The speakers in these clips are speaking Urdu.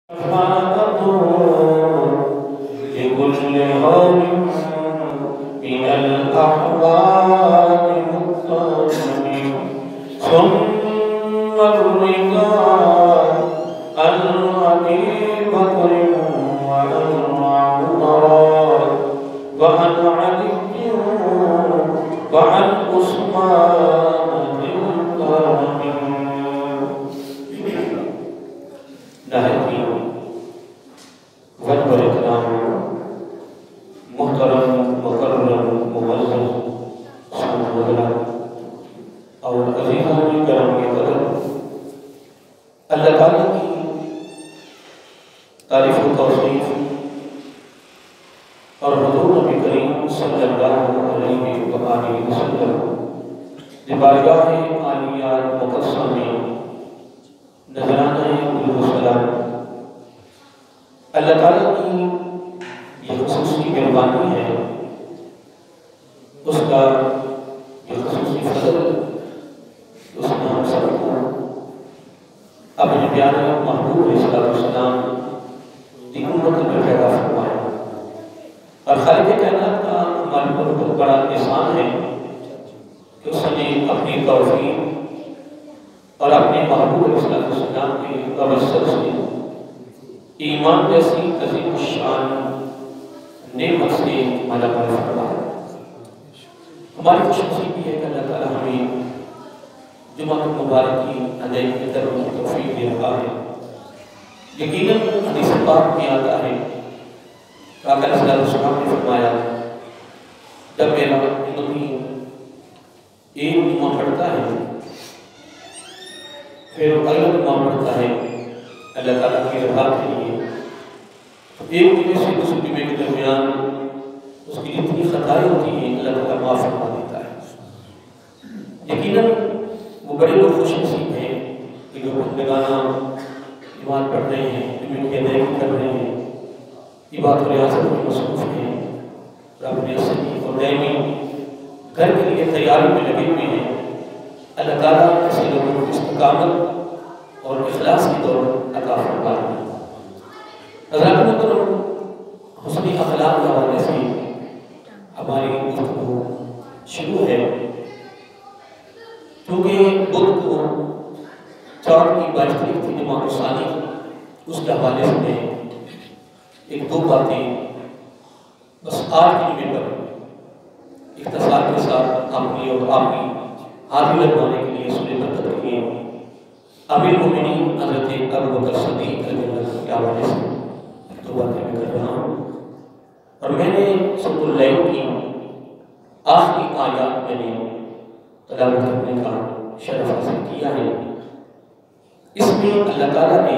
لكل هول من الأحوال مضطرب ثم الرجال الأبي بكر وعن عمر وعن علي وعن عثمان الكرم نہتی وجبر اکرام محترم مکرم معزز سامعین اور عزیزان کرام کی قدر اللہ تعالیٰ کی تعریف و توصیف اور حضور نبی کریم صلی اللہ علیہ وآلہ وسلم کی بارگاہ عالیہ مقدسہ میں نذرانہ درود و سلام اللہ تعالیٰ کی یہ خصوصی مہربانی ہے، اس کا یہ خصوصی فضل اس نے ہم سب کو اپنے پیارے محبوب علیہ السلام کی امت میں پیدا فرمایا، اور خالق کائنات کا ہمارے پر بہت بڑا احسان ہے کہ اس نے اپنی توفیق اور اپنے محبوب علیہ السلام کے توسط سے ایمان جیسی عظیم الشان نعمت سے مالا مال فرمایا۔ ہماری خوش نصیبی ہے کہ اللہ تعالیٰ ہمیں جمعہ مبارک کی ادائیگی کی طرف توفیق دے رہا ہے۔ یقیناً حدیث پاک میں آتا ہے کہ آقا صلی اللہ علیہ وسلم نے فرمایا جب میرا امتی ایک جمعہ پڑھتا ہے پھر اگلا جمعہ پڑھتا ہے اللہ تعالیٰ کی رضا کے لیے، تو ایک جمعے سے دوسرے جمعے کے درمیان اس کی جتنی خطائیں ہوتی ہیں اللہ تعالیٰ معاف فرما دیتا ہے۔ یقیناً وہ بڑے لوگ خوش نصیب ہیں کہ جو بندگانہ نماز پڑھ رہے ہیں، جمعے کی ادائیگی کر رہے ہیں، عبادت و ریاضت میں مصروف ہیں، اور اپنے صحیح اور دائمی گھر کے لیے تیاری میں لگے ہوئے ہیں۔ اللہ تعالیٰ ایسے لوگوں کو استقامت اور اخلاص کی دور عطا فرمائے۔ حضرات محترم، حسن اخلاق کے حوالے سے ہماری گفتگو شروع ہے، کیونکہ بدھ کو چاٹ کی 22 تاریخ تھی جمعہ ثانی، اس کے حوالے سے میں ایک دو باتیں بس آج کی جمعے پر اختصار کے ساتھ آپ کی اور آپ کی حاضری لگوانے کے لیے سنے برکت کے لیے امیر المومنین حضرت ابوبکر صدیق رضی اللہ عنہ کے حوالے سے دو باتیں میں کر رہا ہوں، اور میں نے سورۃ اللیل کی آخری آیات میں نے تلاوت کرنے کا شرف حاصل کیا ہے۔ اس میں اللہ تعالیٰ نے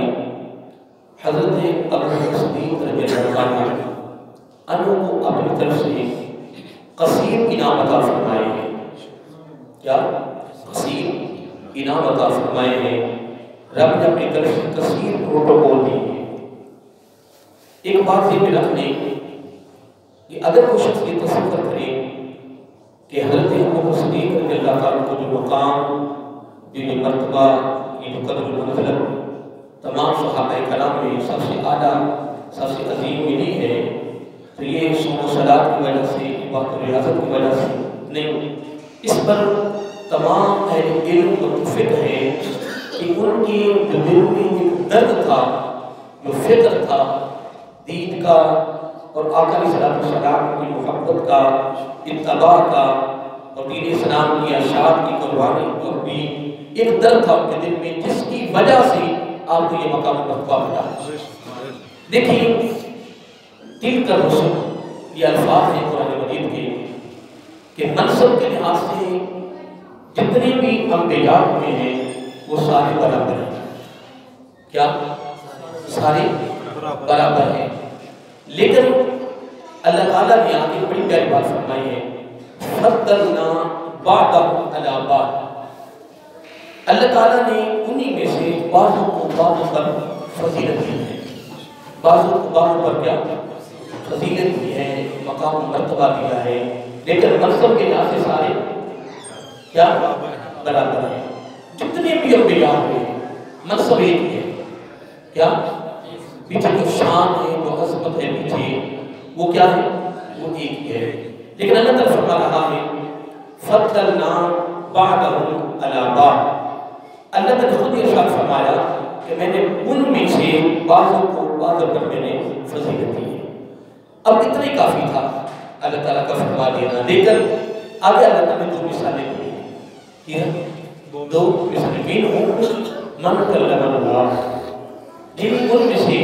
حضرت ابوبکر صدیق رضی اللہ عنہ کو اپنی طرف سے قصیر انعام عطا فرمائے ہیں۔ کیا قصیر انعام عطا فرمائے ہیں؟ رب نے اپنی طرف سے کثیر پروٹوکول دی ہے۔ ایک بات یہ میں رکھ لیں کہ اگر کوئی شخص یہ تصور کرے کہ حضرت ابوبکر صدیق رضی اللہ تعالیٰ کو جو مقام، جو مرتبہ، یہ جو قدر و منزلت تمام صحابہ کرام میں سب سے اعلیٰ، سب سے عظیم ملی ہے، تو یہ صوم و صلاۃ کی وجہ سے، عبادت و ریاضت کی وجہ سے نہیں، اس پر تمام اہل علم متفق ہیں کہ ان کی جو دل میں ایک درد تھا، جو فکر تھا دین کا اور آقا علیہ السلام کی محبت کا، اتباع کا، اور دین اسلام کی اشاعت کی قربانی پر بھی ایک درد تھا ان کے دل میں، جس کی وجہ سے آپ کو یہ مقام مرتبہ ملا۔ دیکھیے تلک الرسل، یہ الفاظ ہیں قرآن مجید کے کہ منصب کے لحاظ سے جتنے بھی انبیاء ہوئے ہیں وہ سارے برابر ہیں۔ کیا؟ سارے برابر ہیں، لیکن اللہ تعالیٰ نے آگے بڑی پیاری بات فرمائی ہے، فَضَّلْنَا بَعْضَهُمْ عَلَىٰ بَعْضٍ۔ اللہ تعالیٰ نے انہی میں سے بعضوں کو بعضوں پر فضیلت دی ہے، بعضوں کو بعضوں پر کیا فضیلت دی ہے، مقام مرتبہ دیا ہے، لیکن منصب کے لحاظ سے سارے کیا برابر ہیں۔ جتنے بھی انبیاء ہوئے منصب ایک ہے، کیا پیچھے جو شان ہے، جو عظمت ہے پیچھے، وہ کیا ہے؟ وہ ایک ہی ہے. لیکن اللہ تعالیٰ فرما رہا ہے فَضَّلْنَا بَعْضَهُمْ عَلَىٰ بَعْضٍ. اللہ تعالیٰ خود یہ ارشاد فرمایا کہ میں نے ان میں سے بعضوں کو بعضوں پر میں نے فضیلت دی ہے. اب اتنا ہی کافی تھا اللہ تعالیٰ کا فرما دینا، لیکن آگے اللہ تعالیٰ نے دو مثالیں دی ہیں. کیا دو مثالیں؟ من کلم اللہ، جن ان میں سے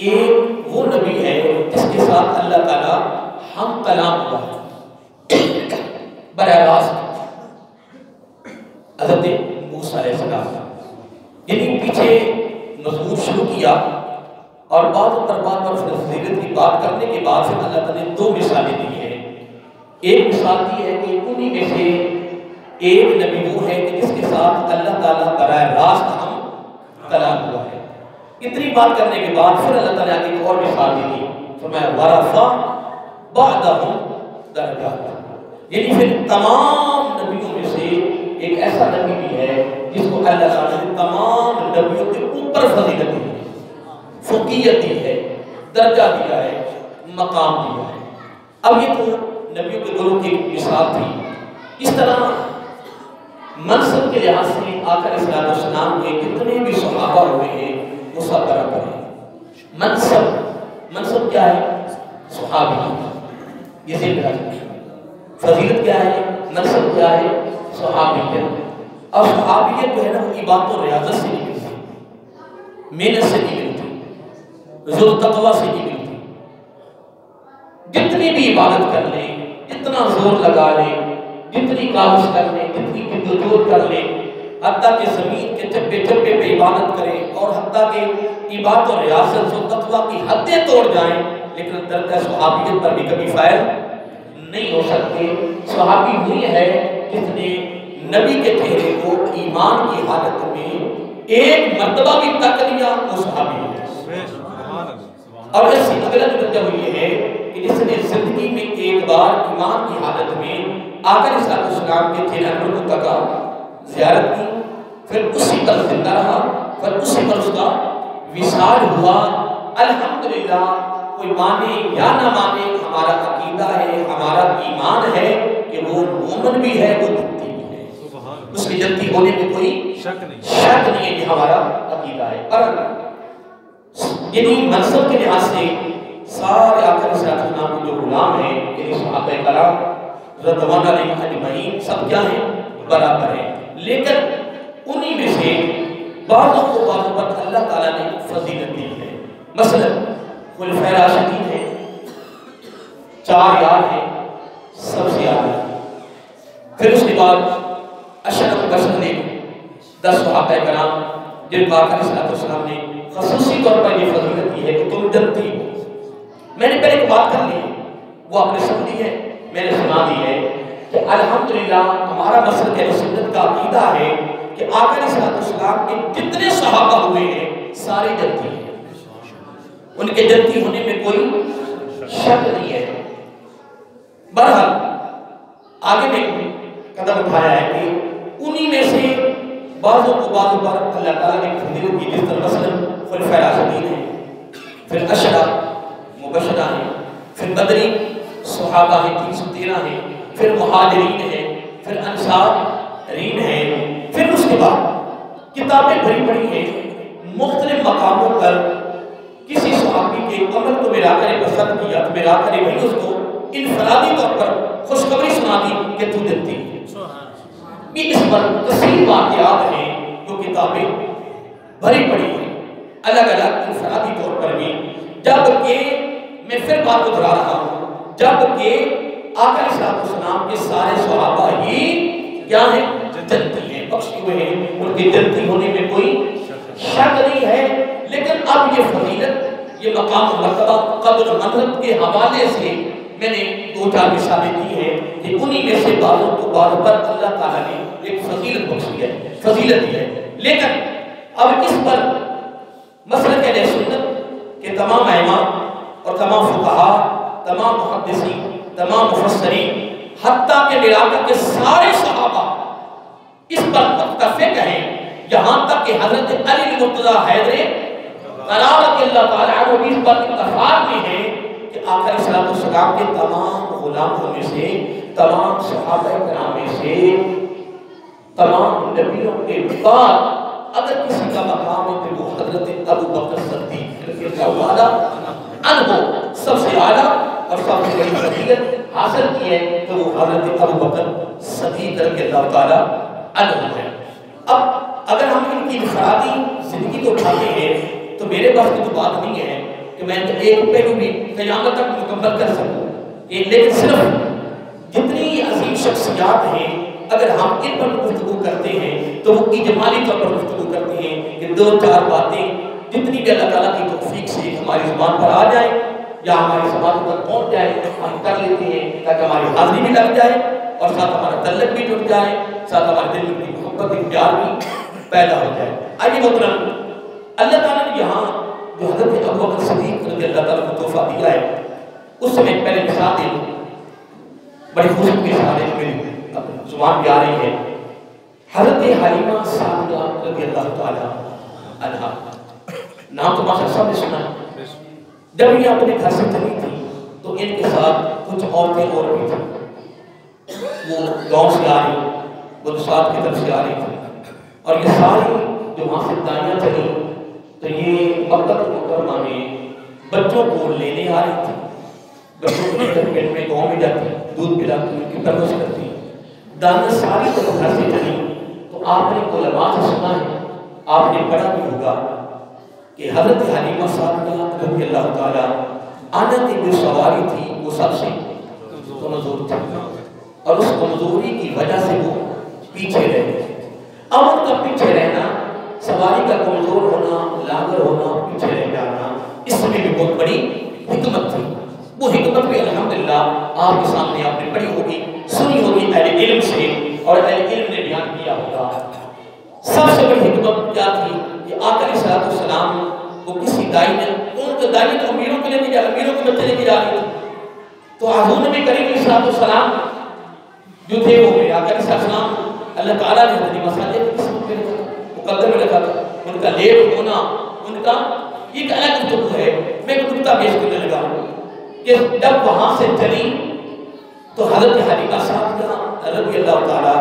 ایک وہ نبی ہے جس کے ساتھ اللہ تعالیٰ ہم کلام ہوا براہ راست، حضرت موسیٰ علیہ السلام. یعنی پیچھے مضمون شروع کیا اور بعض پر فضیلت کی بات کرنے کے بعد پھر اللہ تعالیٰ نے دو مثالیں دی ہیں. ایک مثال دی ہے کہ انہی میں سے ایک نبی وہ ہے کہ جس کے ساتھ اللہ تعالیٰ براہ راست ہم کلام ہوا ہے. اتنی بات کرنے کے بعد پھر اللہ تعالیٰ کی ایک اور مثال دی، فرمایا وَرَفَعَ بَعْضَهُمْ دَرَجَاتٍ. یعنی پھر تمام نبیوں میں سے ایک ایسا نبی بھی ہے جس کو اللہ تعالیٰ نے تمام نبیوں کے اوپر فضیلت دی ہے، فوقیت دی ہے، درجہ دیا ہے، مقام دیا ہے. اب یہ تو نبیوں کے گروہ کی مثال تھی. اس طرح منصب کے لحاظ سے آقا علیہ السلام کے جتنے بھی صحابہ ہوئے ہیں وہ سب برابر ہیں. منصب کیا ہے؟ صحابی. یہ ذہن رکھیں. فضیلت کیا ہے؟ منصب کیا ہے؟ صحابیت. اور صحابیت جو ہے نا وہ عبادت و ریاضت سے نہیں ملتی، محنت سے نہیں ملتی، ذو تقویٰ سے نہیں ملتی. جتنی بھی عبادت کر لیں، جتنا زور لگا لیں، جتنی کاوش کر لیں، جتنی جدوجہد کر لیں، حتیٰ کہ زمین کے چپے چپے پہ عبادت کریں اور حتیٰ کہ عبادت و ریاضت و تقویٰ کی حدیں توڑ جائیں، لیکن درجہ صحابیت پر بھی کبھی فائل نہیں ہو سکتے. صحابی وہی ہے جس نے نبی کے چہرے کو ایمان کی حالت میں ایک مرتبہ بھی تک لیا، وہ صحابی ہے. اور اس سے اگلا درجہ وہ یہ ہے کہ جس نے زندگی میں ایک بار ایمان کی حالت میں آقا علیہ السلام کے چہرے انور کو تکا، زیارت کی، پھر اسی پر زندہ رہا، پھر اسی پر اس کا وصال ہوا. الحمدللہ کوئی مانے یا نہ مانے، ہمارا عقیدہ ہے، ہمارا ایمان ہے کہ وہ مومن بھی ہے، وہ جنتی بھی ہے. اس کی جنتی ہونے میں کوئی شک نہیں ہے، کہ ہمارا عقیدہ ہے. اور یعنی منصب کے لحاظ سے سارے آقا علیہ السلام کے جو غلام ہیں، یعنی صحابہ کرام رضوان علیہم اجمعین، سب کیا ہیں؟ برابر ہیں. لیکن انہی میں سے بعضوں کو بعضوں پر اللہ تعالیٰ نے فضیلت دی ہے. مثلا خلفائے راشدین ہیں، 4 یار ہیں، سب سے یاد ہیں. پھر اس کے بعد عشرہ مبشرہ نے 10 صحابہ کرام جن کو آقا علیہ السلام نے خصوصی طور پر یہ فضیلت دی ہے کہ تم جنتی ہو. میں نے پہلے ایک بات کر لی، وہ آپ نے سمجھی ہے، میں نے سنا دی ہے کہ الحمدللہ ہمارا مسلک اہل سنت کا عقیدہ ہے کہ آقا علیہ السلام کے جتنے صحابہ ہوئے ہیں سارے جنتی ہیں، ان کے جنتی ہونے میں کوئی شک نہیں ہے. بہرحال آگے میں قدم اٹھایا ہے کہ انہی میں سے بعضوں کو بعضوں پر اللہ تعالیٰ نے فضیلت کی، جس طرح مثلا خلفائے راشدین ہیں، پھر عشرہ مبشرہ ہیں، پھر بدری صحابہ ہیں 313 ہیں، پھر مہاجرین ہیں، پھر انصارین ہیں. پھر اس کے بعد کتابیں بھری پڑی ہیں مختلف مقاموں پر. کسی صحابی کے عمل کو میرا آقا نے پسند کیا تو میرا آقا نے وہی اس کو انفرادی طور پر خوشخبری سنا دی کہ تو جنتی ہے. اس پر کثیر واقعات ہیں جو کتابیں بھری پڑی ہیں الگ الگ انفرادی طور پر بھی. جبکہ میں پھر بات کو دہرا رہا ہوں، جبکہ آقا علیہ السلام کے سارے صحابہ ہی کیا ہیں؟ جنتی ہیں، بخشے ہوئے ہیں، ان کے جنتی ہونے میں کوئی شک نہیں ہے. لیکن اب یہ فضیلت، یہ مقام و مرتبہ قدر و منزلت کے حوالے سے میں نے 2-4 مثالیں دی ہیں کہ انہی میں سے بعضوں کو بعض پر اللہ تعالیٰ نے ایک فضیلت بخشی ہے، فضیلت دی ہے. لیکن اب اس پر مسلک اہل سنت کے تمام ائمہ اور تمام فقہاء، تمام محدثین، تمام مفسرین، حتیٰ کہ میرے آقا کے سارے صحابہ اس پر متفق ہیں، یہاں تک کہ حضرت علی المرتضیٰ حیدر قرار رضی اللہ تعالیٰ عنہ بھی اس بات اتفاق میں ہے کہ آقا علیہ السلام کے تمام غلاموں میں سے، تمام صحابہ کرام میں سے، تمام نبیوں کے بعد اگر کسی کا مقام ہے تو وہ حضرت ابو بکر صدیق رضی اللہ تعالیٰ عنہ سب سے اعلیٰ اور سب سے بڑی فضیلت حاصل کی ہے تو وہ حضرت ابو بکر صدیق رضی اللہ تعالیٰ عنہ ہے۔ اب اگر ہم ان کی انفرادی زندگی کو اٹھاتے ہیں تو میرے پاس کی تو بات نہیں ہے کہ میں ایک پہلو بھی قیامت تک مکمل کر سکوں، لیکن صرف جتنی عظیم شخصیات ہیں اگر ہم ان پر گفتگو کرتے ہیں تو وہ اجمالی طور پر گفتگو کرتے ہیں کہ دو چار باتیں جتنی بھی اللہ تعالیٰ کی توفیق سے ہماری زبان پر آ جائیں یا ہماری زبان تک پہنچ جائے ہم کر لیتے ہیں تاکہ ہماری حاضری بھی لگ جائے اور ساتھ ہمارا تعلق بھی جڑ جائے، ساتھ ہمارے دل میں محبت پیار بھی پیدا ہو جائے۔ آئیے محترم، اللہ تعالیٰ نے یہاں جو حضرت ابو بکر صدیق رضی اللہ تعالیٰ کو تحفہ دیا ہے اس سے میں پہلے مثال دے دوں، بڑی خوشبو کی مثال ہے میری زبان پہ آ رہی ہے۔ حضرت حلیمہ سعدیہ رضی اللہ تعالیٰ عنہا، نام تو ماشاء سب نے سنا ہے۔ جب یہ اپنے گھر سے چلی تھی تو ان کے ساتھ کچھ عورتیں اور بھی تھیں، وہ گاؤں سے آ رہی، بلوچستان کی طرف سے آ رہی تھی، اور یہ ساری جو وہاں سے دائیاں چلی تو یہ مکہ مکرمہ میں بچوں کو لینے آ رہی تھی، بچوں کو لے کر پیٹ میں گاؤں میں جاتی، دودھ پلاتی، ان کی پرورش کرتی۔ دائیاں ساری جب گھر سے چلی تو آپ نے علماء سے سنا ہے، آپ نے پڑھا بھی ہوگا کہ حضرت حلیمہ سعدیہ رضی اللہ تعالیٰ عنہا کی جو سواری تھی وہ سب سے کمزور تھی اور اس کمزوری کی وجہ سے وہ پیچھے رہ گئے۔ اب ان کا پیچھے رہنا، سواری کا کمزور ہونا، لاغر ہونا، پیچھے رہ جانا، اس میں بھی بہت بڑی حکمت تھی۔ وہ حکمت بھی الحمدللہ آپ کے سامنے آپ نے پڑھی ہوگی، سنی ہوگی اہل علم سے، اور اہل علم نے بیان کیا ہوگا۔ سب سے بڑی حکمت کیا تھی کہ آقا علیہ السلام کو کسی دائی نے، ان کے دائی تو امیروں کے لے کے جا، امیروں کے بچے لے کے جا رہی تھی، تو حضور نبی کریم علیہ السلام جو تھے وہ میرے آقا علیہ السلام اللہ تعالیٰ نے حضرت مساجد کی قسمت میں رکھا، مقدر میں رکھا تھا۔ ان کا لیٹ ہونا، ان کا ایک الگ گفتگو ہے۔ میں ایک نکتہ پیش کرنے لگا کہ جب وہاں سے چلی تو حضرت حلیمہ سعدیہ رضی اللہ تعالیٰ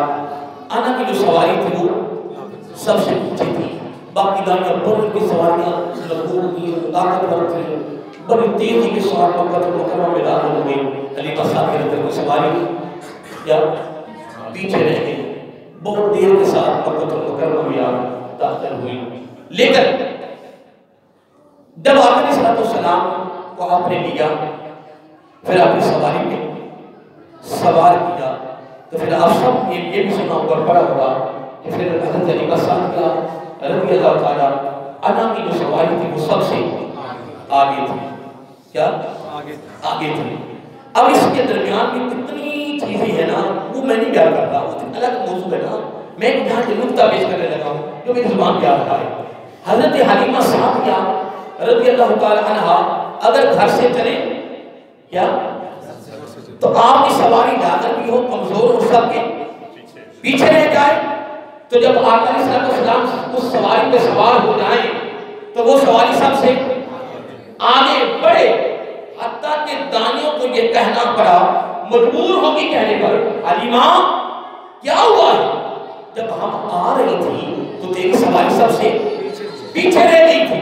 عنہا کی جو سواری تھی وہ سب سے اونچی تھی، باقی دائیاں بڑی کی سواریاں لگور کی طاقتور تھی، بڑی تیزی کے ساتھ مکہ مکرمہ میں داخل ہو گئی۔ حلیمہ سعدیہ رضی اللہ کی سواری یا پیچھے رہ گئی، بہت دیر کے ساتھ مکہ مکرمہ میں داخل ہوئی۔ لیکن جب آقا علیہ السلام کو آپ نے لیا، پھر اپنی سواری میں سوار کیا، تو پھر آپ سب یہ بھی سنا ہوگا، پڑھا ہوگا کہ پھر حضرت حلیمہ سعدیہ رضی اللہ تعالیٰ عنہا کی جو سواری تھی وہ سب سے آگے تھی۔ کیا؟ آگے تھی۔ اب اس کے درمیان میں کتنی چیزیں ہیں نا وہ میں نہیں بیان کرتا، وہ الگ موضوع ہے نا، میں یہاں سے نکتہ پیش کرنے لگا ہوں جو میری زبان پہ آ رہا ہے۔ حضرت حلیمہ سعدیہ رضی اللہ تعالیٰ عنہا اگر گھر سے چلے کیا تو آپ کی سواری لاغر بھی ہو، کمزور ہو، سب کے پیچھے رہ جائے، تو جب آقا علیہ السلام اس سواری پہ سوار ہو جائیں تو وہ سواری سب سے آگے بڑھے، حتیٰ کہ دانیوں کو یہ کہنا پڑا، مجبور ہوگی کہنے پر، حلیمہ کیا ہوا ہے؟ جب ہم آ رہی تھی تو تیری سواری سب سے پیچھے رہ گئی تھی،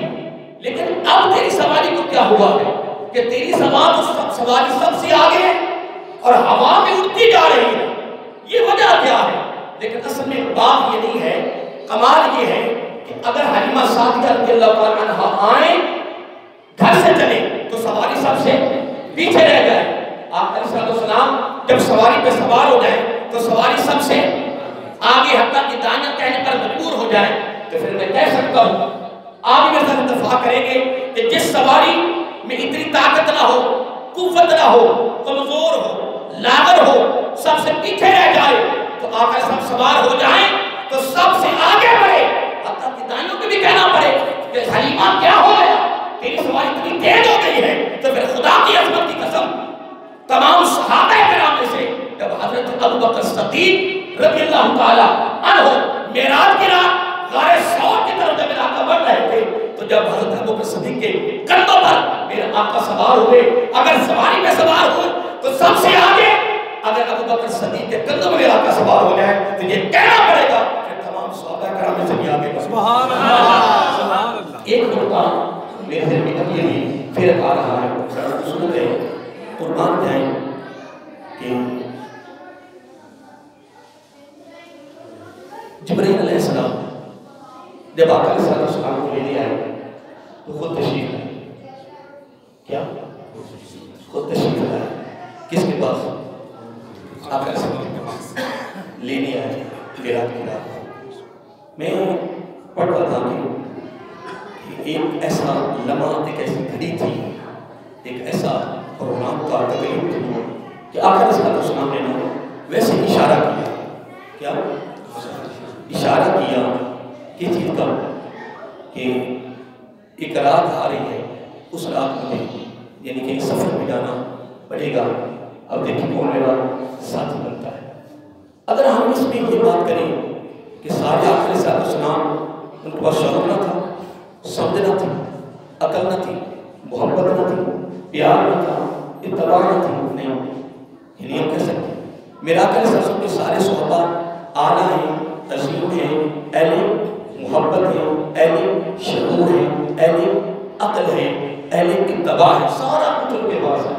لیکن اب تیری سواری کو کیا ہوا ہے کہ تیری سواری سب سے آگے ہے اور ہوا میں اڑتی جا رہی ہے، یہ وجہ کیا ہے؟ لیکن اصل میں بات یہ نہیں ہے، کمال یہ ہے کہ اگر حلیمہ سعدیہ رضی اللہ تعالیٰ عنہا آئیں، گھر سے چلیں تو سواری سب سے پیچھے رہ جائے، آقا علیہ السلام جب سواری پہ سوار ہو جائیں تو سواری سب سے آگے، حتیٰ کہ دائیاں کہنے پر مجبور ہو جائیں، تو پھر میں کہہ سکتا ہوں آپ میرے ساتھ اتفاق کریں گے کہ جس سواری میں اتنی طاقت نہ ہو، قوت نہ ہو، کمزور ہو، لاغر ہو، سب سے پیچھے رہ جائے، تو آقا سب سوار ہو جائیں تو سب سے آگے بڑھے، حتیٰ کہ دائیوں کو بھی کہنا پڑے کہ حلیمہ کیا ہو گیا، تیری سواری اتنی تیز ہو گئی ہے۔ تو پھر خدا کی عظمت کی قسم تمام صحابہ کرام میں سے جب حضرت ابو بکر صدیق رضی اللہ تعالیٰ عنہ معراج کی رات غار ثور کی طرف جب آقا بڑھ رہے تھے تو جب حضرت ابوبکر صدیق کے کندھوں پر میرے آقا سوار ہوئے، اگر سواری میں سوار ہو تو سب سے آگے اگر ابوبکر صدیق کے کندھوں میں میرا آقا سوار ہو جائے تو یہ کہنا پڑے گا کہ تمام صحابہ کرام میں سے بھی آگے بس سبحان اللہ۔ ایک نقطہ میرے دل میں اب یہ بھی پھر آ رہا ہے، سنو گئے قربان جائیں کہ جبرائیل علیہ السلام جب آقا علیہ السلام کو لینے آئے تو خود تشریف لائے، کیا؟ خود تشریف لائے، کس کے پاس؟ آقا علیہ السلام کے پاس لینے آئے معراج کی رات۔ میں پڑھ رہا تھا کہ ایک ایسا لمحہ، ایک ایسی گھڑی تھی، ایک ایسا پروگرام تھا، تقریب تھی کہ آقا علیہ السلام نے ویسے اشارہ کیا، کیا؟ اشارہ کیا کس چیز کا؟ کہ ایک رات آ رہی ہے، اس رات مجھے یعنی کہ سفر میں جانا پڑے گا، اب دیکھیں کون میرا ساتھی بنتا ہے۔ اگر ہم اس میں یہ بات کریں کہ سارے آقا علیہ السلام ان کے پاس شعور نہ تھا، سمجھ نہ تھی، عقل نہ تھی، محبت نہ تھی، پیار نہ تھا، اتباع نہ تھی، نہیں، یہ نہیں ہم کہہ سکتے۔ میرا آقا علیہ السلام کے سارے صحابہ اعلیٰ ہیں، عظیم ہیں، اہل محبت ہیں، اہل شعور ہیں، اہل عقل ہیں، اہل اتباع ہیں، سارا کچھ ان کے پاس ہے۔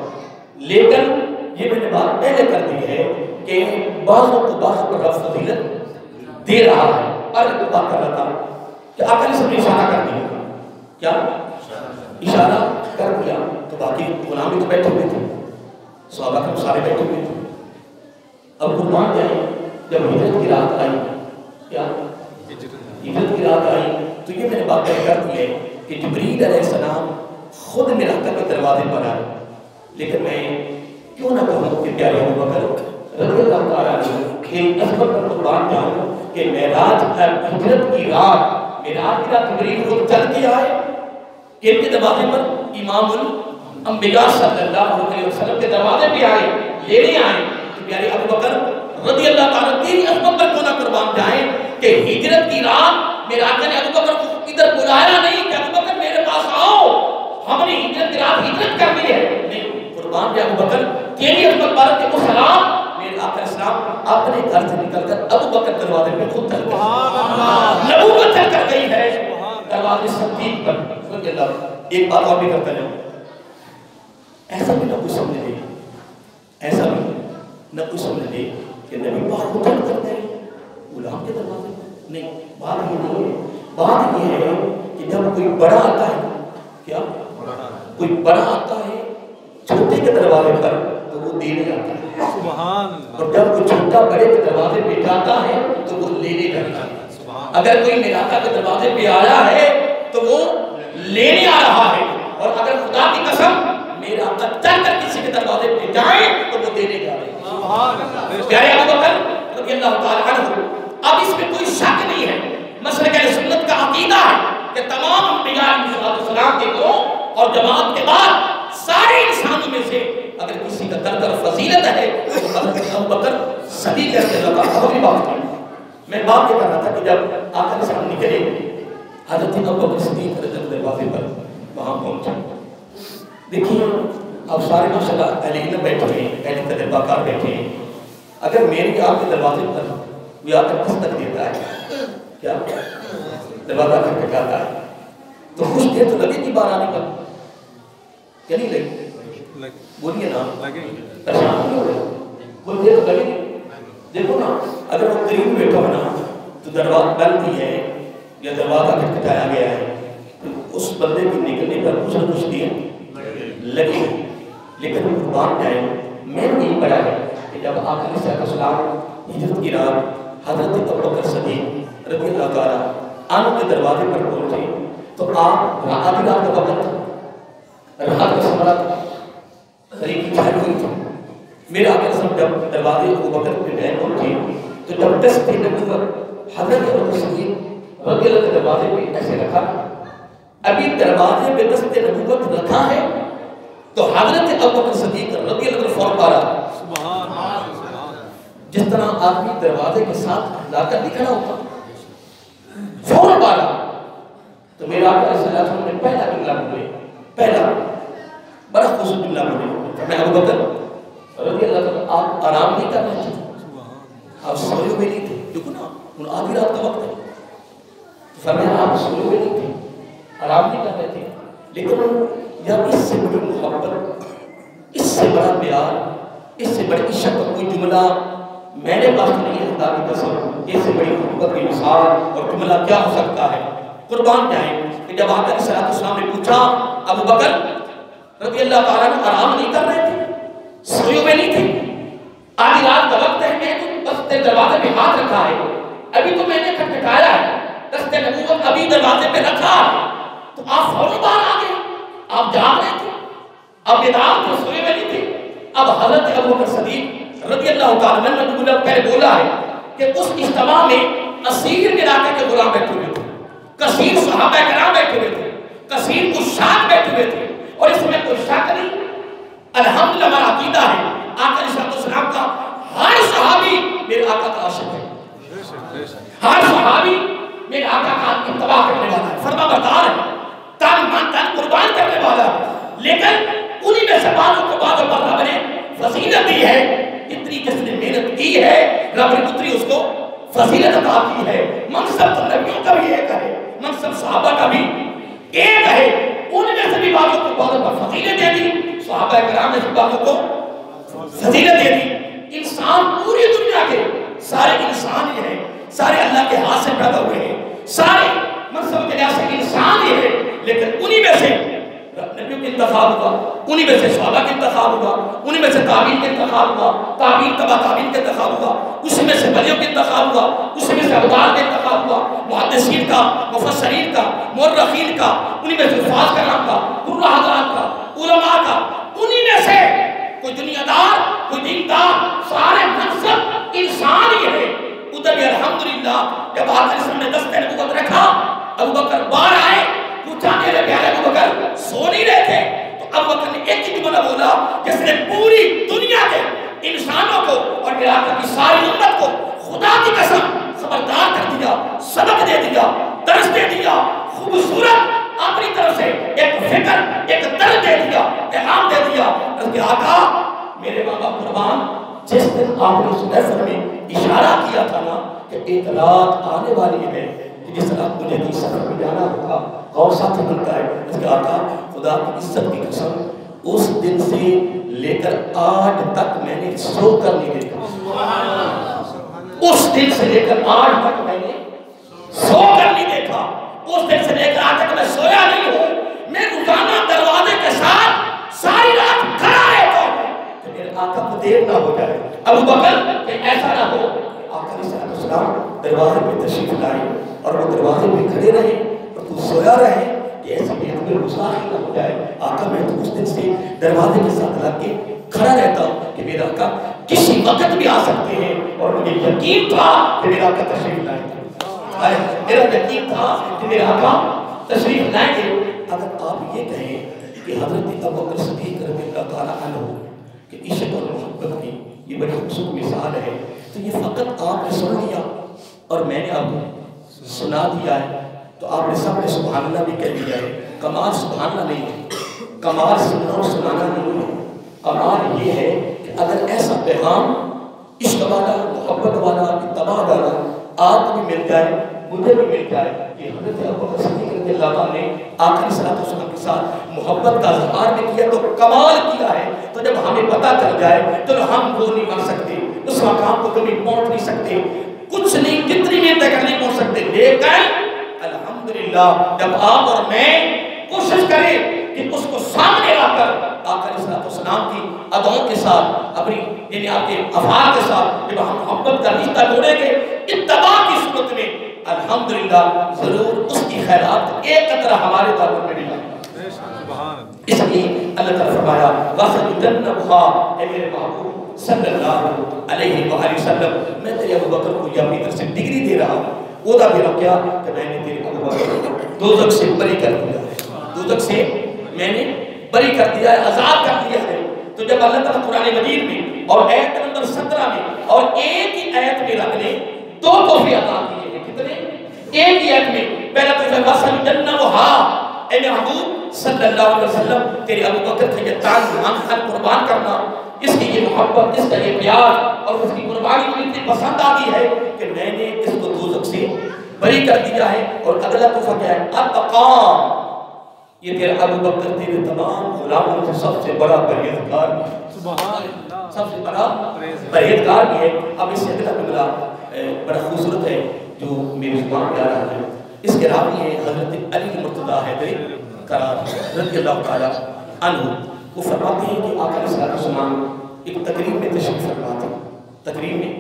لیکن یہ میں نے بات پہلے کر دی ہے کہ بعضوں کو بعض پر رب فضیلت دے رہا ہے۔ اور ایک بات کر رہا تھا کہ آقا علیہ السلام نے اشارہ کر دیا، کیا؟ اشارہ کر دیا تو باقی غلامی تو بیٹھے ہوئے تھے، صحابہ کے سارے بیٹھے ہوئے تھے۔ اب قربان جائیں جب ہجرت کی رات آئی، کیا؟ ہجرت کی رات آئی تو یہ میں نے بات کر دی ہے کہ جبریل علیہ السلام خود میرا آقا کے دروازے پر آئے، لیکن میں کیوں نہ کہوں کہ پیارے ابوبکر رضی اللہ تعالیٰ عنہ کے عظمت پر قربان جاؤں کہ معراج ہجرت کی رات جبریل خود چل کے آئے کہ ان کے دروازے پر امام الانبیاء صلی اللہ علیہ وسلم کے دروازے پہ آئے، لینے آئے۔ تو پیارے ابوبکر رضی اللہ تعالیٰ تیری عظمت پر کیوں نہ قربان جائیں کہ ہجرت کی رات میرے آقا نے ابوبکر کو ادھر بلایا نہیں کہ ابوبکر میرے پاس آؤ، ہم نے ہجرت کی رات ہجرت کرنی ہے، نہیں، قربان جائے ابوبکر تیری عظمت پر کہ وہ سلام میرے آقا السلام اپنے گھر سے نکل کر ابوبکر دروازے پہ خود چل گئے، نبوت چل کر گئی ہے دروازے صدیق پر رضی اللہ۔ ایک بات اور بھی کرتا جاؤں، ایسا بھی نہ کوئی سمجھ لے، ایسا بھی نہ کوئی سمجھ لے کہ نبی پاک کو چل کرتے ہیں غلام کے دروازے پر، نہیں، بات یہ نہیں ہے۔ بات یہ ہے کہ جب کوئی بڑا آتا ہے، کیا؟ کوئی بڑا آتا ہے چھوٹے کے دروازے پر تو وہ دینے آتا ہے، اور جب کوئی چھوٹا بڑے کے دروازے پہ جاتا ہے تو وہ لینے جاتا ہے۔ اگر کوئی میرے آقا کے دروازے پہ آیا ہے تو وہ لینے آ رہا ہے، اور اگر خدا کی قسم میرا آقا چل کر کسی کے دروازے پہ جائیں تو وہ دینے جا رہے ہیں۔ پیارے ابوبکر رضی اللہ تعالیٰ عنہ، اب اس میں کوئی شک نہیں ہے، مسلک اہل سنت کا عقیدہ ہے کہ تمام انبیاء علیہ السلام کے گروہ اور جماعت کے بعد سارے انسانوں میں سے اگر کسی کا در در فضیلت ہے تو حضرت ابوبکر صدیق رضی اللہ تعالیٰ عنہ بات کی۔ میں بات یہ کر رہا تھا کہ جب آقا علیہ السلام نکلے، حضرت ابوبکر صدیق رضی اللہ دروازے پر وہاں پہنچے۔ دیکھیے اب سارے ماشاءاللہ اہل علم بیٹھے ہیں، اہل تجربہ کار بیٹھے ہیں، اگر میری آپ کے دروازے پر وہ آ کر دستک دیتا ہے، کیا دروازہ کر کے جاتا ہے تو کچھ دیر تو لگے گی باہر آنے پر، کیا نہیں لگے؟ بولیے نا، پریشان نہیں ہو رہے، کچھ دیر تو لگے گی۔ دیکھو نا اگر وہ قریب بیٹھا ہونا تو دروازہ بلتی ہے یا دروازہ کھٹکھٹایا گیا ہے تو اس بندے کے نکلنے پر کچھ نہ کچھ دیر لگے، لیکن قربان جائیں میں نے یہی پڑھا ہے کہ جب آقا علیہ السلام ہجرت کی رات حضرت ابوبکر صدیق رضی اللہ تعالیٰ عنہ کے دروازے پر پہنچے تو آپ آدھی رات کا وقت تھا، رات کا سمرا تھا، قریب چھائی ہوئی تھی۔ میرے آقا صاحب جب دروازے ابوبکر پہ گئے پہنچے تو جب دست نبوت حضرت ابوبکر صدیق رضی اللہ کے دروازے پہ ایسے رکھا، ابھی دروازے پہ دست نبوت رکھا ہے تو حضرت ابوبکر صدیق رضی اللہ عنہ فوراً پارا، جس طرح آدمی دروازے کے ساتھ لا کر دکھنا ہوتا، فوراً پارا تو میرا آقا علیہ السلام نے پہلا جملہ بولے، پہلا بڑا خوشی جملہ بولے، میں ابو بکر رضی اللہ عنہ آپ آرام نہیں کر رہے تھے، آپ سوئے ہوئے نہیں تھے، دیکھو نا ان آدھی رات کا وقت ہے، فرمایا آپ سوئے ہوئے نہیں تھے، آرام نہیں کر رہے تھے، لیکن جب اس سے بڑی محبت، اس سے بڑا پیار، اس سے بڑی عشق کا کوئی جملہ میں نے پاس نہیں ہے، خدا کی قسم اس سے بڑی محبت کی مثال اور جملہ کیا ہو سکتا ہے؟ قربان جائیں کہ جب آقا علیہ السلام نے پوچھا ابو بکر رضی اللہ تعالیٰ عنہ آرام نہیں کر رہے تھے، سوئے ہوئے نہیں تھے، آدھی رات کا وقت ہے، میں تو بس دروازے پہ ہاتھ رکھا ہے، ابھی تو میں نے کھٹکھٹایا ہے، دست نبوت ابھی دروازے پہ رکھا ہے، تو آپ فوراً باہر آ گئے، آپ جاگ رہے تھے، آپ بیدار تھے، سوئے ہوئے نہیں تھے۔ اب حضرت ابو بکر صدیق رضی اللہ تعالیٰ عنہ پہلے بولا ہے کہ اس اجتماع میں کثیر علاقے کے غلام بیٹھے ہوئے تھے، کثیر صحابہ کرام بیٹھے ہوئے تھے، کثیر عشاق بیٹھے ہوئے تھے، اور اس میں کوئی شک نہیں، الحمدللہ ہمارا عقیدہ ہے آقا علیہ السلام کا ہر صحابی میرے آقا کا عاشق ہے، ہر صحابی میرے آقا کا اتباع کرنے والا ہے، فرما بردار ہے، تن من تن قربان کرنے والا ہے، لیکن انہی میں سے بعضوں کو بعضوں پر رب نے فضیلت دی ہے، اتنی جس نے محنت کی ہے رب نے اتنی اس کو فضیلت عطا کی ہے۔ منصب تو نبیوں کا بھی ایک ہے، منصب صحابہ کا بھی ایک ہے، ان میں سے بھی بعضوں کو بعضوں پر فضیلت دے دی، صحابہ کرام نے سے بعضوں کو فضیلت دے دی۔ انسان پوری دنیا کے سارے انسان ہی ہیں، سارے اللہ کے ہاتھ سے پیدا ہوئے ہیں، سارے منصب کے لحاظ سے انسان ہی ہیں، لیکن انہی میں سے نبیوں کے انتخاب ہوا، انہی میں سے صحابہ کے انتخاب ہوا، انہی میں سے تابعین کے انتخاب ہوا، تابعین تبع تابعین کے انتخاب ہوا، اسی میں سے ولیوں کے انتخاب ہوا، اسی میں سے ابدال کے انتخاب ہوا، محدثین کا، مفسرین کا، مورخین کا، انہی میں سے حفاظ کرام کا، قرآن حضرات کا، علماء کا، انہی میں سے کوئی دنیا دار، کوئی دیندار، سارے منصب انسان ہی ہے۔ ادھر بھی الحمدللہ جب آقا علیہ السلام نے دست نبوت رکھا، ابو بکر باہر آئے، پوچھا میرے پیارے ابو بکر سو نہیں رہے تھے؟ تو ابو بکر نے ایک ہی جملہ بولا جس نے پوری دنیا کے انسانوں کو اور میرے آقا کی ساری امت کو خدا کی قسم خبردار کر دیا، سبق دے دیا، درس دے دیا، خوبصورت اپنی طرف سے ایک فکر، ایک درد دے دیا، پیغام دے دیا کہ آقا میرے ماں باپ قربان، جس دن آپ نے اس محفل میں اشارہ کیا تھا نا کہ ایک رات آنے والی ہے کہ جس رات مجھے کی سفر میں جانا ہوگا، غور ساتھ بنتا ہے اس کے آقا خدا کی عزت کی قسم اس دن سے لے کر آج تک میں نے سو کر نہیں دیکھا، اس دن سے لے کر آج تک میں نے سو کر نہیں دیکھا، اس دن سے لے کر آج تک میں سویا نہیں ہوں، میں روزانہ دروازے کے ساتھ ساری رات کھڑا رہتا ہوں کہ میرے آقا کو دیر نہ ہو جائے۔ ابو بکر کہ ایسا نہ ہو، آقا علیہ السلام دروازے پہ تشریف لائے اور وہ دروازے پہ کھڑے رہے اور تو سویا رہے کہ ایسا میں تمہیں گزار نہ ہو جائے۔ آقا میں تو اس دن سے دروازے کے ساتھ لگ کے کھڑا رہتا ہوں کہ میرا آقا کسی وقت بھی آ سکتے ہیں، اور مجھے یقین تھا کہ میرا آقا تشریف لائیں گے، میرا یقین تھا کہ میرا آقا تشریف لائیں گے۔ اگر آپ یہ کہیں کہ حضرت ابو بکر صدیق رضی اللہ تعالیٰ عنہ کہ عشق اور محبت کی یہ بڑی خوبصورت مثال ہے، تو یہ فقط آپ نے سن لیا اور میں نے آپ کو سنا دیا ہے، تو آپ نے سب نے سبحان اللہ بھی کہہ دیا ہے۔ کمال سبحان اللہ نہیں ہے، کمال سننا اور سنانا نہیں ہے، کمال یہ ہے کہ اگر ایسا پیغام عشق والا، محبت والا، اتباع والا آپ کو بھی مل جائے، مجھے بھی مل جائے کہ حضرت ابو بکر صدیق رضی اللہ عنہ نے آخری صلاۃ والسلام کے ساتھ محبت کا اظہار بھی کیا تو کمال کیا ہے۔ تو جب ہمیں پتہ چل جائے تو ہم وہ نہیں بن سکتے، اس مقام کو کبھی پہنچ نہیں سکتے، کچھ نہیں، کتنی دیر تک نہیں پہنچ سکتے، لیکن الحمدللہ جب آپ اور میں کوشش کریں کہ اس کو سامنے لا کر آقا علیہ السلام کی اداؤں کے ساتھ، اپنی یعنی آپ کے افعال کے ساتھ جب ہم محبت کا رشتہ جوڑیں گے اتباع کی صورت میں، الحمدللہ ضرور اس کی خیرات ایک قطرہ ہمارے دامن میں ملے گا۔ اس لیے اللہ تعالیٰ فرمایا وَسَيُجَنَّبُهَا، اے میرے محبوب صلی اللہ علیہ وآلہ وسلم، میں تیرے ابو بکر کو یہ اپنی طرف سے ڈگری دے رہا ہوں، عہدہ دے رہا ہوں، کیا کہ میں نے تیرے ابو بکر کو دوزخ سے بری کر دیا ہے، دوزخ سے میں نے بری کر دیا ہے، آزاد کر دیا ہے۔ تو جب اللہ تعالیٰ قرآن مجید میں اور آیت نمبر 17 میں اور ایک ہی آیت میں رب نے دو تحفے عطا کیے ہیں، کتنے؟ ایک ہی آیت میں پہلا تو وصل جنہ و ہا اے محبوب صلی اللہ علیہ وسلم تیرے ابو بکر کا یہ تان خان قربان کرنا، اس کی یہ محبت، اس کا یہ پیار اور اس کی قربانی مجھے اتنی پسند آ گئی ہے کہ میں نے اس کو دوزخ سے بری کر دیا ہے۔ اور اگلا تحفہ کیا ہے؟ اتقا، یہ تیرا ابو بکر تیرے تمام غلاموں سے سب سے بڑا پرہیزگار بھی ہے، سبحان اللہ، سب سے بڑا پرہیزگار بھی ہے۔ اب اس سے اگلا جملہ بڑا خوبصورت ہے جو میری زبان پہ آ رہا ہے، اس کے راوی ہیں حضرت علی مرتضیٰ حیدر قرار رضی اللہ تعالیٰ عنہ۔ وہ فرماتے ہیں کہ آقا علیہ السلام ایک تقریب میں تشریف فرما تھے، تقریب میں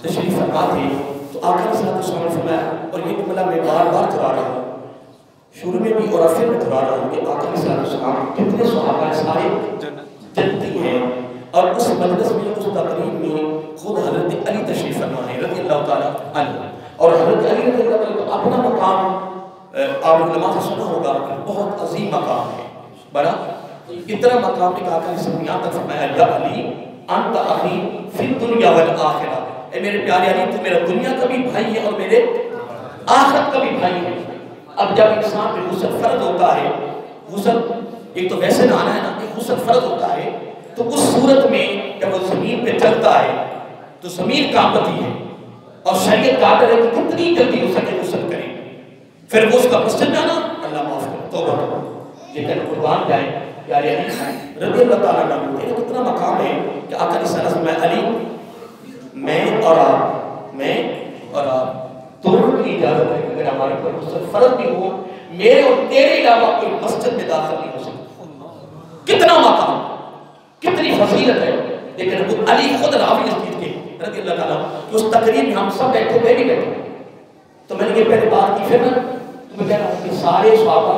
تشریف فرما تھے تو آقا علیہ السلام نے فرمایا، اور یہ جملہ میں بار بار دہرا رہا ہوں، شروع میں بھی اور آخر میں دہرا رہا ہوں کہ آقا علیہ السلام کتنے صحابہ سارے جنتی ہیں، اور اس مجلس میں اس تقریب میں خود حضرت علی تشریف فرما ہے رضی اللہ تعالیٰ عنہ۔ اور حضرت علی رضی اللہ تعالیٰ کا اپنا مقام آپ علماء سے سنا ہوگا کہ بہت عظیم مقام ہے، بڑا اتنا مقام ہے کہ آقا علیہ السلام یہاں تک فرمایا یا علی انت اخی فی الدنیا والآخرہ، اے میرے پیارے علی تو میرا دنیا کا بھی بھائی ہے اور میرے آخرت کا بھی بھائی ہے۔ اب جب انسان پہ غسل فرض ہوتا ہے، غسل ایک تو ویسے نہانا ہے نا، ایک غسل فرض ہوتا ہے، تو اس صورت میں جب وہ زمین پہ چلتا ہے تو زمین کانپتی ہے اور شریعت کا آرڈر ہے کہ کتنی جلدی ہو سکے غسل کرے، پھر وہ اس کا مسجد جانا اللہ معاف کرے، توبہ کرو، لیکن قربان جائیں پیارے علی رضی اللہ تعالیٰ عنہ، تیرا کتنا مقام ہے کہ آقا علیہ السلام میں علی میں اور آپ دونوں کی اجازت ہے کہ اگر ہمارے پر غسل فرض بھی ہو، میرے اور تیرے علاوہ کوئی مسجد میں داخل نہیں ہو سکتا۔ کتنا مقام، کتنی فضیلت ہے، لیکن وہ علی خود راوی اس چیز کے رضی اللہ تعالیٰ کہ اس تقریب میں ہم سب بیٹھے، میں بھی بیٹھے، تو میں نے یہ پہلے بات کی، پھر میں تمہیں کہہ رہا ہوں کہ سارے صحابہ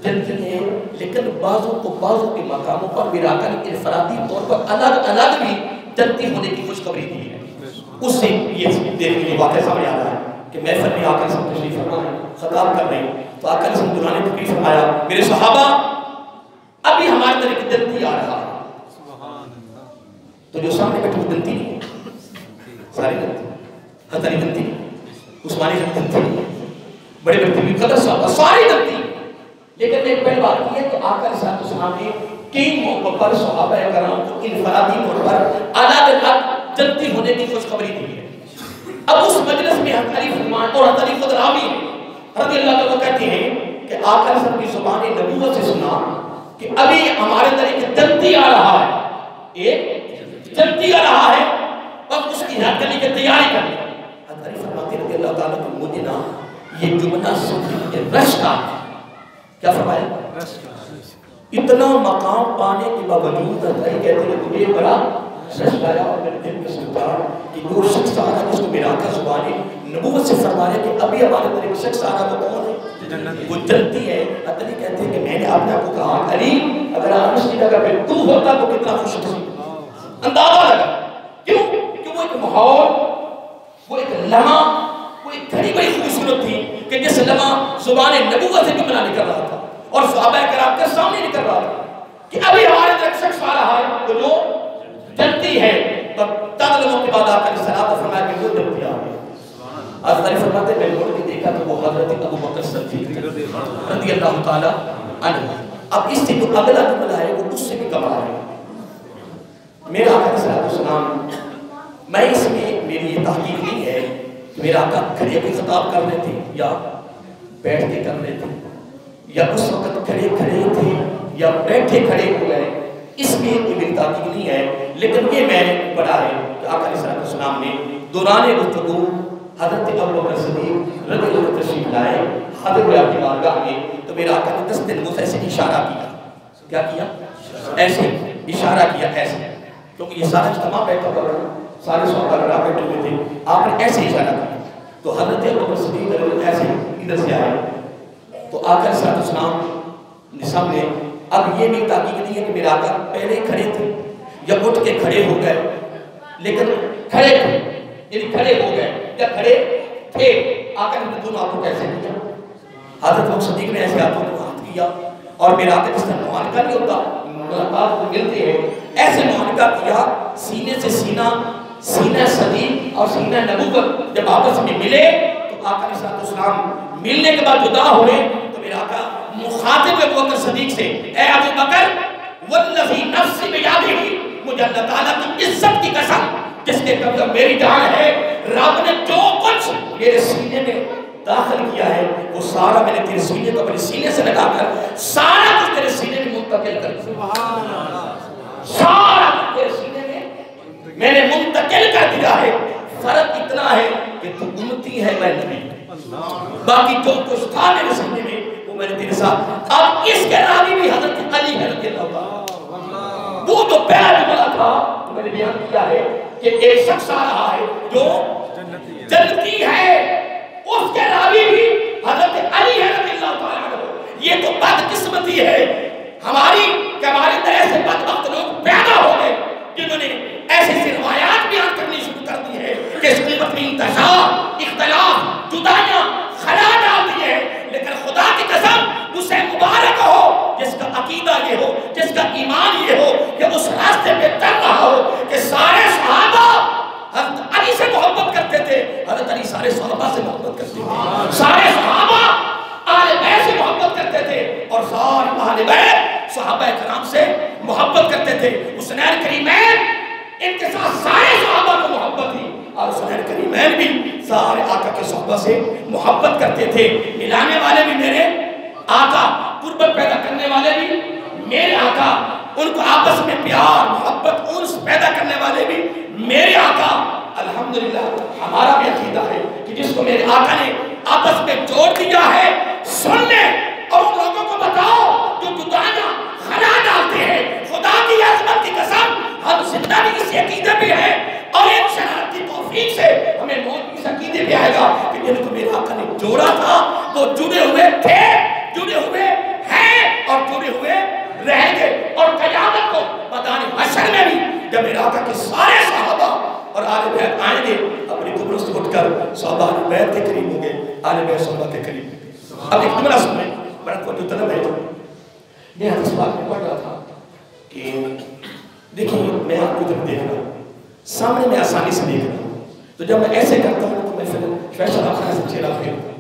جنتی ہیں، لیکن بعضوں کے مقاموں پر میرا آقا نے انفرادی طور پر الگ الگ بھی جنتی ہونے کی خوشخبری دی ہے۔ اس سے یہ دیکھنے کے واقعہ سامنے آ رہا ہے کہ محفل میں آقا علیہ السلام تشریف فرما ہے، خطاب کر رہے ہیں، تو آقا علیہ السلام دوران تقریر فرمایا میرے صحابہ ابھی ہمارے اندر ایک جنتی آ رہا ہے، تو جو سامنے بیٹھے وہ جنتی نہیں ہے، ساری جنتی، حضرت علی جنتی نہیں، عثمانی جنتی نہیں، بڑے بڑے طبی قدر صحابہ ساری جنتی، لیکن ایک پہلی بات یہ ہے کہ آقا علیہ السلام نے کئی موقع پر صحابہ کرام کو انفرادی طور پر الگ الگ جنتی ہونے کی خوشخبری دی ہے۔ اب اس مجلس میں حضرت علی فرمان اور حضرت علی خود راوی رضی اللہ عنہ کہتے ہیں کہ آقا علیہ السلام کی زبان نبوت سے سنا کہ ابھی ہمارے اندر ایک جنتی آ رہا ہے، ایک جنتی آ رہا ہے، بس اس کی ہاتھ کرنے کی تیاری کریں۔ حضرت علی فرماتے رضی اللہ تعالیٰ کہ مجھے نا یہ جملہ سن کے رش کا کیا فرمایا، اتنا مقام پانے کے باوجود حضرت علی کہتے ہیں مجھے بڑا رش آیا اور میرے دل میں سوچا کہ جو شخص آ رہا جس کو میرا آقا زبان نبوت سے فرما رہے کہ ابھی ہمارے اندر ایک شخص آ رہا وہ کون ہے، وہ جنتی ہے۔ حضرت علی کہتے ہیں کہ میں نے اپنے آپ کو کہا علی اگر آپ اس کی جگہ پہ تو ہوتا تو کتنا خوش نصیب، اندازہ لگا کیوں کہ وہ ایک ماحول، وہ ایک لمحہ، وہ ایک گھڑی بڑی خوبصورت تھی کہ جس لمحہ زبان نبوت سے جملہ نکل رہا تھا اور صحابہ کرام کے سامنے نکل رہا تھا کہ ابھی ہمارے اندر ایک شخص آ رہا ہے تو جو جنتی ہے، تو تد لمحوں کے بعد آقا علیہ السلام فرمایا کہ وہ جنتی آ گئی۔ حضرت علی فرماتے میں لوٹ کے دیکھا تو وہ حضرت ابو بکر صدیق رضی اللہ تعالیٰ عنہ۔ اب اس سے جو اگلا جملہ ہے وہ اس سے بھی کمال ہے۔ میرا آقا علیہ السلام، میں اس میں میری یہ تحقیق نہیں ہے کہ میرا آقا کھڑے کے خطاب کر رہے تھے یا بیٹھ کے کر رہے تھے یا اس وقت کھڑے تھے یا بیٹھے کھڑے ہوئے، اس میں کوئی میری تحقیق نہیں ہے، لیکن یہ میں پڑھا ہے کہ آقا علیہ السلام نے دوران گفتگو حضرت ابو بکر صدیق رضی اللہ عنہ تشریف لائے حضرت کی بارگاہ میں، تو میرا آقا نے دست نموز ایسے اشارہ کیا، کیا کیا؟ ایسے اشارہ کیا، ایسے، کیونکہ یہ سارا اجتماع بیٹھا ہوا تھا، سارے صحابہ کرام بیٹھے ہوئے تھے، آپ نے ایسے اشارہ کیا، تو حضرت ابو بکر صدیق رضی اللہ عنہ ایسے ادھر سے آئے، تو آقا علیہ السلام نے سامنے، اب یہ بھی تحقیق نہیں ہے کہ میرا آقا پہلے کھڑے تھے یا اٹھ کے کھڑے ہو گئے، لیکن کھڑے تھے یعنی کھڑے ہو گئے یا کھڑے تھے۔ آقا نے دونوں ہاتھوں کو ایسے کیا، حضرت ابو صدیق نے ایسے ہاتھوں کو ہاتھ کیا، اور میرا آقا جس طرح معانقہ نہیں ہوتا، ملاقات کو ملتے ہیں، ایسے معانقہ کیا، سینے سے سینہ، سینہ صدیق اور سینہ نبوت جب آپس میں ملے تو آقا علیہ السلام ملنے کے بعد جدا ہوئے تو میرا آقا مخاطب ابو بکر صدیق سے، اے ابو بکر والذی نفسی بیدہ، مجھے اللہ تعالیٰ کی عزت کی قسم جس کے قبضہ میری جان ہے، رب نے جو کچھ میرے سینے میں داخل کیا ہے وہ سارا میں نے تیرے سینے کو اپنے سینے سے لگا کر سارا کچھ تیرے سینے میں منتقل کر دیا، سارا کچھ تیرے سینے میں نے منتقل کر دیا ہے۔ فرق اتنا ہے کہ تو امتی ہے، میں نبی، باقی جو کچھ تھا میرے سینے میں وہ میں نے تیرے ساتھ۔ اب اس کے راوی بھی حضرت علی ہے رضی اللہ عنہ، وہ جو پہلا جملہ تھا تو میں نے بیان کیا ہے کہ ایک شخص آ رہا ہے جو جنتی ہے، اس کے راوی بھی حضرت علی ہے رضی اللہ عنہ۔ یہ تو بدقسمتی ہے ہماری کہ ہمارے اندر ایسے بدبخت لوگ پیدا ہو گئے جنہوں نے ایسی سی روایات بیان کرنی شروع کر دی ہے کہ اس قیمت میں انتشار، اختلاف، جدائیاں، خلا ڈال دی ہے۔ لیکن خدا کی قسم اسے مبارک ہو جس کا عقیدہ یہ ہو، جس کا ایمان یہ ہو کہ اس راستے پہ چل رہا ہو کہ سارے صحابہ حضرت علی سے محبت کرتے تھے، حضرت علی سارے صحابہ سے محبت کرتے تھے، سارے صحابہ اہل بیت سے محبت کرتے تھے اور سارے اہل بیت صحابہ کرام سے محبت کرتے تھے۔ حسنین کریمین ان کے ساتھ سارے صحابہ کو محبت تھی اور حسنین کریمین بھی سارے آقا کے صحابہ سے محبت کرتے تھے۔ ملانے والے بھی میرے آقا، قربت پیدا کرنے والے بھی میرے آقا، ان کو آپس میں پیار، محبت، انس پیدا کرنے والے بھی میرے آقا۔ الحمدللہ ہمارا بھی عقیدہ ہے کہ جس کو میرے آقا نے آپس میں جوڑ دیا ہے، سن لے اور ان لوگوں کو بتاؤ جو جدائیاں خلا ڈالتے ہیں۔ خدا کی عظمت کی قسم ہم زندہ بھی اسی عقیدے پہ ہیں اور ان شرارت کی توفیق سے ہمیں موت اس عقیدے پہ آئے گا کہ جن کو میرے آقا نے جوڑا تھا وہ جڑے ہوئے تھے، جڑے ہوئے ہیں اور جڑے ہوئے رہیں گے۔ اور قیامت کو میدان حشر میں بھی جب میرے آقا کے سارے صحابہ اور آل بیت آئیں گے، اپنی قبروں سے اٹھ کر صحابہ آل بیت کے قریب ہوں گے، آل بیت صحابہ کے قریب ہوں گے۔ اب ایک جملہ سنیں، بڑا توجہ طلب ہے۔ میں حدیث پاک میں پڑھ رہا تھا کہ دیکھیں میں آپ کو جب دیکھ رہا ہوں سامنے میں آسانی سے دیکھ رہا ہوں، تو جب میں ایسے کرتا ہوں تو میں پھر فیصلہ اپنا سے چہرہ پھیرتا ہوں،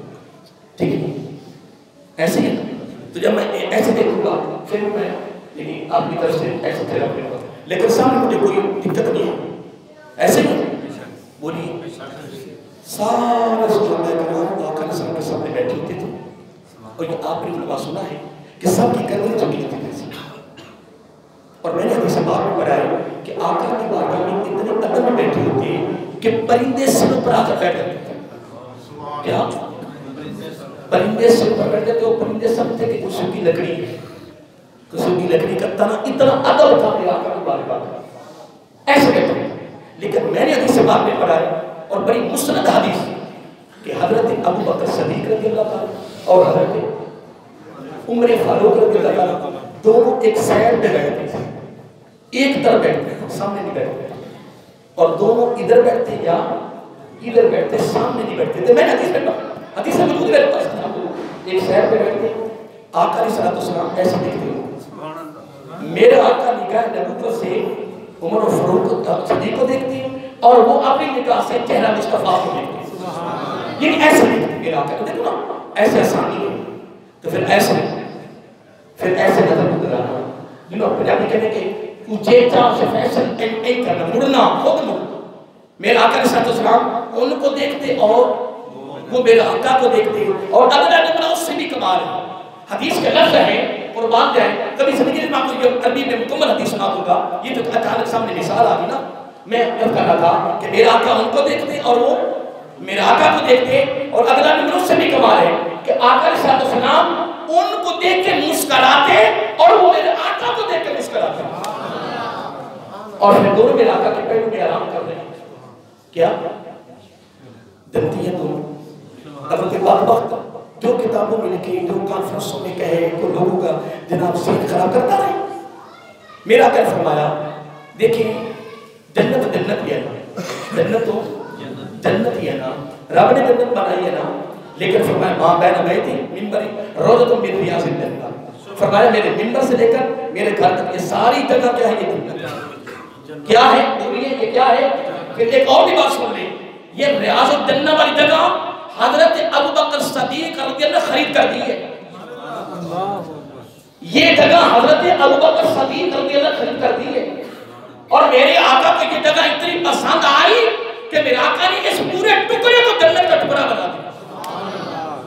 ٹھیک ہے ایسے ہی ہے۔ تو جب میں ایسے دیکھوں گا پھر میں لیکن آپ کی طرف سے ایسے چہرہ پھیروں گا، لیکن سامنے مجھے کوئی دقت نہیں ہے، ایسے ہی بولیے سارا صحابہ کرام آقا کے سامنے بیٹھے ہوتے تھے اور یہ آپ نے علماء سنا ہے کہ سب کی گردنیں جھکی ہوتی تھی۔ اور میں نے حدیث پاک میں پڑھا ہے کہ آقا کی بارگاہ میں اتنے ادب میں بیٹھے ہوتے کہ پرندے سر پر آ کر بیٹھ جاتے تھے۔ کیا پرندے سر پر بیٹھ جاتے اور پرندے سمجھتے کہ کسو کی لکڑی ہے، کسو کی لکڑی کا تنا اتنا ادب تھا کہ آقا کی بارگاہ میں ایسے بیٹھے ہیں۔ لیکن میں نے حدیث پاک میں پڑھا ہے اور بڑی مستند حدیث کہ حضرت ابو بکر صدیق رضی اللہ عنہ اور حضرت عمر فاروق رضی اللہ عنہ دونوں ایک سائڈ پہ بیٹھتے تھے، ایک طرف بیٹھتے ہیں، سامنے نہیں بیٹھتے، اور دونوں ادھر بیٹھتے یا ادھر بیٹھتے، سامنے نہیں بیٹھتے تھے۔ میں نے حدیث میں پڑھا، حدیث میں موجود ہے، ایک سائڈ پہ بیٹھتے آقا علیہ السلام ایسے دیکھتے ہو، میرے آقا نگاہ نبوت سے عمر و فاروق صدیق کو دیکھتی اور وہ اپنی نگاہ سے چہرہ مصطفیٰ کو دیکھتی، یعنی ایسے دیکھتی میرے آقا کو، دیکھو نا ایسے آسانی ہے تو پھر ایسے نظر گزرانا، جنہوں پنجابی کہنے کے اچھیچا سے فیصل این کرنا، مڑنا، خود مڑ۔ میرے آقا علیہ السلام ان کو دیکھتے اور وہ میرے آقا کو دیکھتے اور اگلا جملہ اس سے بھی کمال ہے۔ حدیث کے لفظ ہیں قربان جائیں، کبھی زندگی میں آپ کو یہ عربی میں مکمل حدیث سنا ہوگا، یہ تو اچانک سامنے مثال آ گئی نا، میں کہہ رہا تھا کہ میرے آقا ان کو دیکھتے اور وہ میرے آقا کو دیکھتے اور اگلا جملہ اس سے بھی کمال ہے کہ آقا علیہ السلام ان کو دیکھ کے مسکراتے اور وہ میرے آقا کو دیکھ کے مسکراتے اور پھر دونوں میرے آقا کے پہلو میں آرام کر رہے ہیں۔ کیا دنتی ہیں دونوں؟ اگر کہ وقت جو کتابوں میں لکھی، جو کانفرنسوں میں کہے، کو لوگوں کا جناب ذہن خراب کرتا رہے۔ میرا کیا فرمایا، دیکھیں جنت جنت ہی ہے نا، جنت تو جنت ہی ہے نا، رب نے جنت بنائی ہے نا، لیکن فرمایا ماں بین بیتی منبری روضۃ من ریاض الجنہ، فرمایا میرے منبر سے لے کر میرے گھر تک یہ ساری جگہ کیا ہے، یہ جنت کیا ہے، بولیے یہ کیا ہے۔ پھر ایک اور بھی بات سن لیں، یہ ریاض الجنہ والی جگہ حضرت ابوبکر صدیق رضی اللہ خرید کر دی ہے. یہ جگہ حضرت ابوبکر صدیق رضی اللہ خرید کر دی ہے. اور میرے آقا کو یہ جگہ اتنی پسند آئی کہ میرے آقا نے اس پورے ٹکڑے کو جنت کا ٹکڑا بنا دیا.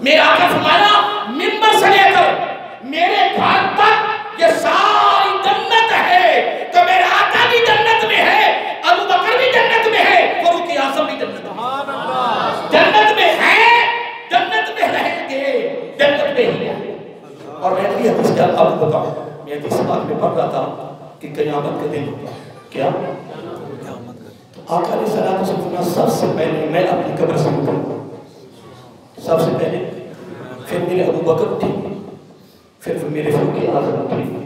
میرے آقا فرمایا منبر سے لے کر میرے گھر تک یہ ساری جنت ہے. تو میرے آقا بھی جنت میں ہے, ابوبکر بھی جنت میں ہے, فاروق اعظم بھی جنت میں ہے. جنت میں ہے, جنت میں رہیں گے, جنت میں ہی ہے. اور میں یہ حدیث کیا آپ کو بتاؤں, میں حدیث بات میں پڑھ رہا تھا کہ قیامت کا دن ہوگا. کیا آقا علیہ الصلوۃ والسلام سب سے پہلے میں اپنی قبر سے اٹھوں, سب سے پہلے پھر میرے ابوبکر اٹھیں گے, پھر میرے فاروق اعظم اٹھیں گے.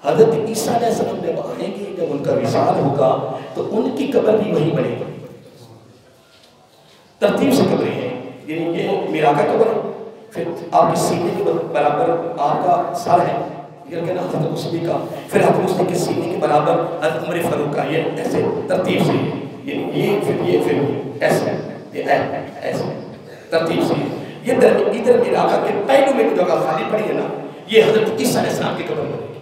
حضرت عیسیٰ علیہ السلام جب آئیں گے, جب ان کا وصال ہوگا تو ان کی قبر بھی وہیں بنے گی. ترتیب سے قبریں ہیں, یعنی یہ میرا کا قبر ہے, پھر آپ کی سینے کے برابر آپ کا سر ہے, یہ کہنا حضرت مسلم کا, پھر حضرت مسلم کے سینے کے برابر حضرت عمر فاروق کا. یہ ایسے ترتیب سے, یہ پھر ایسے ایسے ترتیب سے. یہ ادھر میرا آقا کے پہلو میں جگہ خالی پڑی ہے نا, یہ حضرت عیسیٰ علیہ السلام کی قبر بنے گی.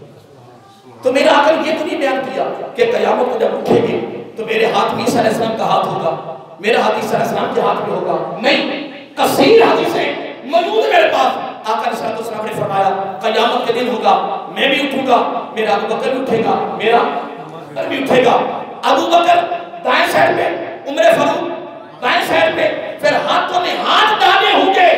تو میرا آقا یہ تو نہیں بیان کیا کہ قیامت کو جب اٹھے گے تو میرے ہاتھ میں عیسیٰ علیہ السلام کا ہاتھ ہوگا, میرا ہاتھ عیسیٰ علیہ السلام کے ہاتھ میں ہوگا. نہیں, کثیر حدیثیں موجود میرے پاس. آقا علیہ السلام نے فرمایا قیامت کے دن ہوگا, میں بھی اٹھوں گا, میرا ابوبکر بھی اٹھے گا, میرا عمر بھی اٹھے گا. ابوبکر دائیں سائڈ پہ, عمر فاروق دائیں سائڈ پہ, پھر ہاتھوں میں ہاتھ ڈالے ہوں گے,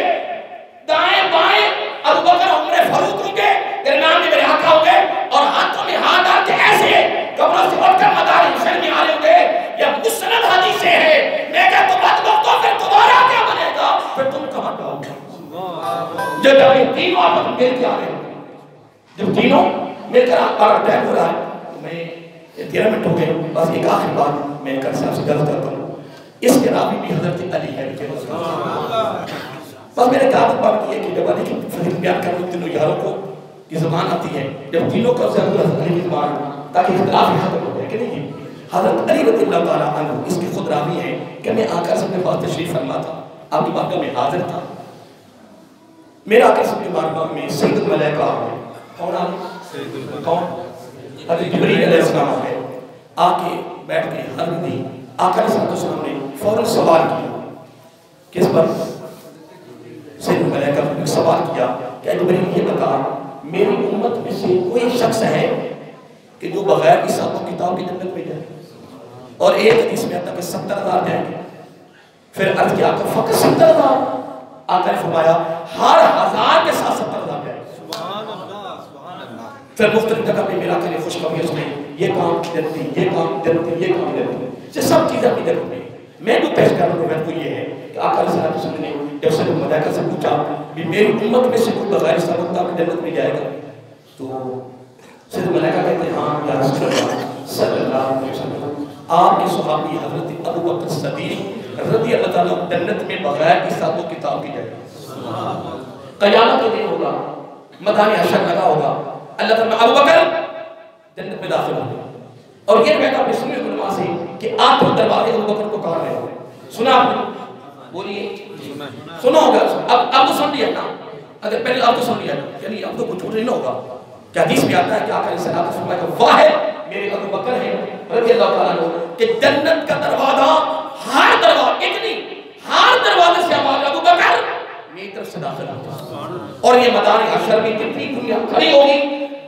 دائیں بائیں ابوبکر عمر فاروق ہوں گے, درمیان میں میرے آقا ہوں گے, اور ہاتھوں میں ہاتھ ڈال کے ایسے قبروں سے اٹھ کر مدار حسین میں آ رہے ہوں گے. یہ مسند حدیثیں ہیں. میں کہتا ہوں بدبختوں پھر تمہارا کیا بنے گا, پھر تم کہاں جاؤ گے؟ جب یہ تینوں آپ مل کے آ رہے ہیں, جب تینوں مل کر آپ کا ٹائم ہو رہا ہے, تو میں 13 منٹ ہو گئے, بس ایک آخری بات میں کر صاحب سے غلط کرتا ہوں. اس کے راوی بھی حضرت علی ہے. بس میں نے کہا بات کی ہے کہ جب علی کی فضیلت بیان کروں تینوں یاروں کو یہ زبان آتی ہے, جب تینوں کا ضرور حضرت علی کی زبان, تاکہ اختلاف ختم ہو جائے کہ نہیں. حضرت علی رضی اللہ تعالیٰ عنہ اس کے خود راوی ہیں کہ میں آقا صلی اللہ علیہ وسلم تشریف فرما تھا, آپ کی بارگاہ میں حاضر تھا. میرا آقا صلی اللہ علیہ وسلم کی بارگاہ میں سید الملائکہ ہے. کون آ رہے؟ کون؟ حضرت جبریل علیہ السلام ہے. آ کے بیٹھ کے حضرت دی آقا صلی اللہ علیہ وسلم نے فوراً سوال کیا. کس پر؟ سید الملائکہ نے سوال کیا کہ جبریل یہ بتا, میری امت میں سے کوئی شخص ہے کہ جو بغیر حساب و کتاب کی جنت میں جائے؟ اور ایک حدیث میں آتا کہ 70,000 جائیں گے. پھر عرض کیا کہ فقط 70,000؟ آقا نے فرمایا ہر 1000 کے ساتھ 70,000 جائیں گے. پھر مختلف جگہ پہ میرا آقا نے خوشخبری اس میں یہ کام جنتی, یہ کام جنتی, یہ کام جنتی, یہ سب چیزیں اپنی جگہ میں. میں جو پیش کر رہا ہوں میں کو یہ ہے کہ آقا علیہ السلام نے جب سے ملائکہ سے پوچھا کہ میری امت میں سے کوئی بغیر حساب و کتاب کی جنت میں جائے گا, تو سید ملائکہ کہتے ہیں ہاں یا رسول اللہ صلی اللہ علیہ وسلم, آپ کے صحابی حضرت ابوبکر صدیق رضی اللہ تعالیٰ جنت میں بغیر حساب و کتاب کی جائے گا. قیامت کے دن ہوگا, میدان حشر لگا ہوگا, اللہ تعالیٰ ابوبکر جنت میں داخل ہوگا. اور یہ میں اپنے سنی علماء سے کہ 8 دروازے ابوبکر کو کہا رہے ہیں. سنا آپ نے؟ بولیے سنا ہوگا. اب تو سن لیا نا, اگر پہلے آپ تو سن لیا نا, یعنی اب تو کچھ چھوٹ نہیں نہ ہوگا. کہ حدیث میں آتا ہے کہ آقا علیہ السلام کا واحد میرے ابوبکر ہیں رضی اللہ تعالیٰ عنہ کہ جنت کا دروازہ ہر دروازہ اتنی ہر دروازے سے آواز ابوبکر میری طرف سے داخل ہوتا. اور یہ میدان حشر میں کتنی دنیا کھڑی ہوگی,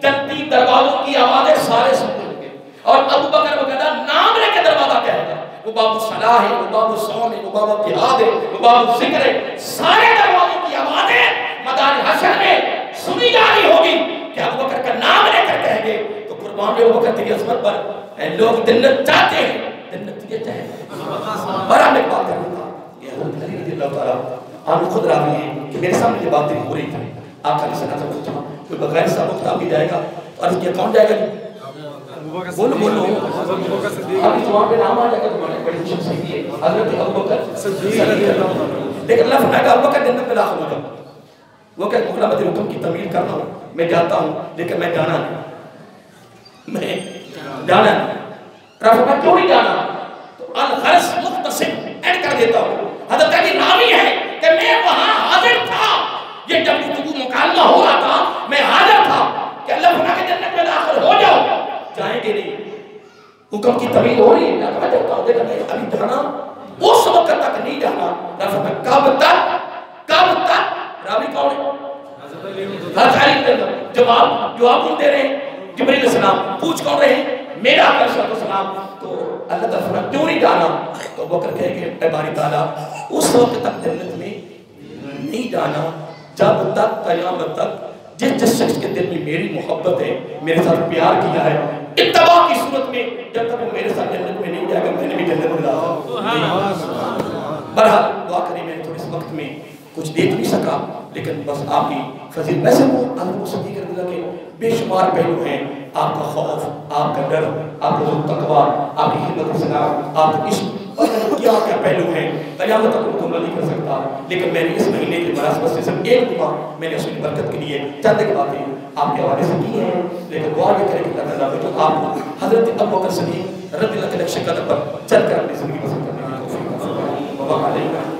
جنتی دروازوں کی آوازیں سارے سنتے ہوں گے, اور ابوبکر وغیرہ نام لے کے دروازہ کہے گا, وہ باب الصلاح ہے, وہ باب الصوم ہے, وہ باب الجہاد ہے, وہ باب الذکر ہے. سارے دروازوں کی آوازیں میدان حشر میں سنی جا رہی ہوگی کہ ابوبکر کا نام لے کر کہیں گے تو قربان میں ابوبکر تیری عظمت پر لوگ جنت چاہتے ہیں, جنت تجھے چاہے. اور ہم ایک بات کرنا تھا, یہ حضرت علی رضی اللہ تعالیٰ عنہ خود راوی ہیں کہ میرے سامنے یہ بات ہو رہی تھی. آقا علیہ السلام سے پوچھا کوئی بغیر حساب و کتاب بھی جائے گا, اور اس کیا کون جائے گا؟ بولو بولو, ابھی تو وہاں پہ نام آ جائے گا تمہارے بڑی خوش صحیح ہے حضرت ابوبکر صدیق. لیکن اللہ فرمائے گا ابوبکر جنت میں داخل ہو جاؤ. وہ کہ مخالفت حکم کی تعمیل کر رہا ہوں, میں جاتا ہوں لیکن میں جانا نہیں, میں جانا نہیں. رفع میں کیوں نہیں جانا؟ تو الغرض مختصر اینڈ کر دیتا ہوں. حضرت علی راوی ہے کہ میں حکم کی طویل ہو رہی ہے، میں دیکھتا ہوں دیکھا نہیں ابھی جانا اس وقت تک نہیں جانا. رفت کب تک راوی کون ہے؟ حضرت علی جواب کون دے رہے ہیں؟ جبریل علیہ السلام. پوچھ کون رہے ہیں؟ میرا علیہ السلام. تو اللہ تعالیٰ فرمایا کیوں نہیں جانا؟ تو بکر کہے کہ اے باری تعالیٰ اس وقت تک جنت میں نہیں جانا جب تک قیامت تک جس شخص کے دل میں میری محبت ہے، میرے ساتھ پیار کیا ہے، اتباع کی صورت میں جب تک وہ میرے ساتھ جنت میں نہیں جائے گا میں نے بھی جنت میں جانا. بہرحال دعا کریں. میں تھوڑے اس وقت میں کچھ دیکھ نہیں سکا لیکن بس آپ کی فضیلت ویسے وہ اللہ صدیق رضی اللہ کے بے شمار پہلو ہیں. آپ کا خوف، آپ کا ڈر، آپ کا تقویٰ، آپ کی خدمت اسلام، آپ کا عشق، کیا کیا پہلو ہیں قیامت تک مکمل نہیں کر سکتا. لیکن میں نے اس مہینے کی مناسبت سے صرف ایک دعا میں نے اپنی برکت کے لیے چند ایک باتیں آپ کے حوالے سے کی ہیں. لیکن دعا یہ کرے کہ اللہ تعالیٰ جو آپ کو حضرت ابوبکر صدیق رضی اللہ کے نقش قدم پر چل کر اپنی زندگی بسر کرنے کی توفیق عطا فرمائے.